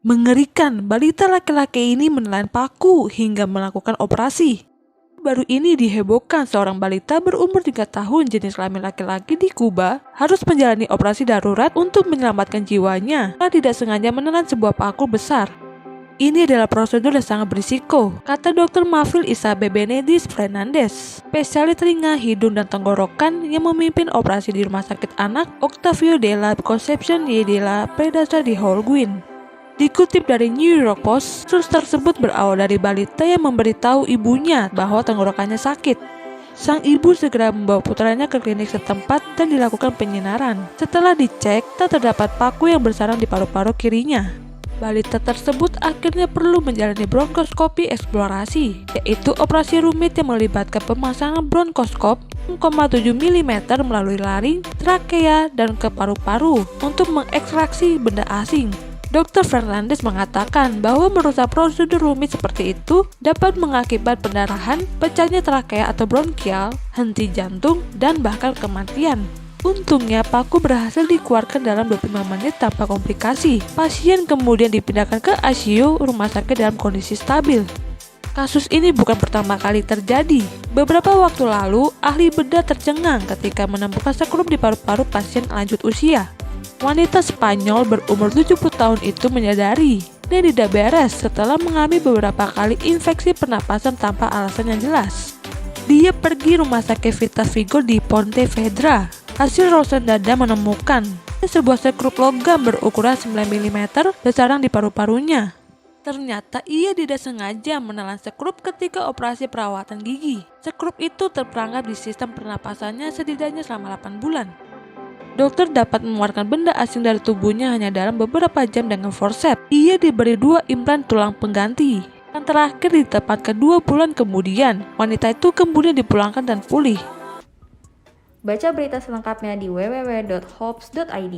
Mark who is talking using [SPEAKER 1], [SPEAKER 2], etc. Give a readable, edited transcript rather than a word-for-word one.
[SPEAKER 1] Mengerikan, balita laki-laki ini menelan paku hingga melakukan operasi. Baru ini dihebohkan seorang balita berumur 3 tahun jenis kelamin laki-laki di Kuba harus menjalani operasi darurat untuk menyelamatkan jiwanya karena tidak sengaja menelan sebuah paku besar. Ini adalah prosedur yang sangat berisiko, kata Dr. Mavril Isabel Benedis Fernandez, spesialis telinga, hidung, dan tenggorokan yang memimpin operasi di Rumah Sakit Anak Octavio de la Concepción y de la Pradera di Holguín. Dikutip dari New York Post, kasus tersebut berawal dari balita yang memberitahu ibunya bahwa tenggorokannya sakit. Sang ibu segera membawa putranya ke klinik setempat dan dilakukan penyinaran. Setelah dicek, tak terdapat paku yang bersarang di paru-paru kirinya. Balita tersebut akhirnya perlu menjalani bronkoskopi eksplorasi, yaitu operasi rumit yang melibatkan pemasangan bronkoskop 6,7 mm melalui laring, trakea, dan ke paru-paru untuk mengekstraksi benda asing. Dr. Fernandez mengatakan bahwa merusak prosedur rumit seperti itu dapat mengakibat pendarahan, pecahnya trakea atau bronkial, henti jantung, dan bahkan kematian. Untungnya, paku berhasil dikeluarkan dalam 25 menit tanpa komplikasi. Pasien kemudian dipindahkan ke ICU rumah sakit dalam kondisi stabil. Kasus ini bukan pertama kali terjadi. Beberapa waktu lalu, ahli bedah tercengang ketika menemukan sekrup di paru-paru pasien lanjut usia. Wanita Spanyol berumur 70 tahun itu menyadari dia tidak beres setelah mengalami beberapa kali infeksi pernapasan tanpa alasan yang jelas. Dia pergi rumah sakit Vitas Vigo di Pontevedra. Hasil ronsen dada menemukan sebuah sekrup logam berukuran 9 mm bersarang di paru-parunya. Ternyata ia tidak sengaja menelan sekrup ketika operasi perawatan gigi. Sekrup itu terperangkap di sistem pernapasannya setidaknya selama 8 bulan. Dokter dapat mengeluarkan benda asing dari tubuhnya hanya dalam beberapa jam dengan forceps. Ia diberi 2 implan tulang pengganti. Yang terakhir ditempatkan 2 bulan kemudian. Wanita itu kemudian dipulangkan dan pulih.
[SPEAKER 2] Baca berita selengkapnya di www.hops.id.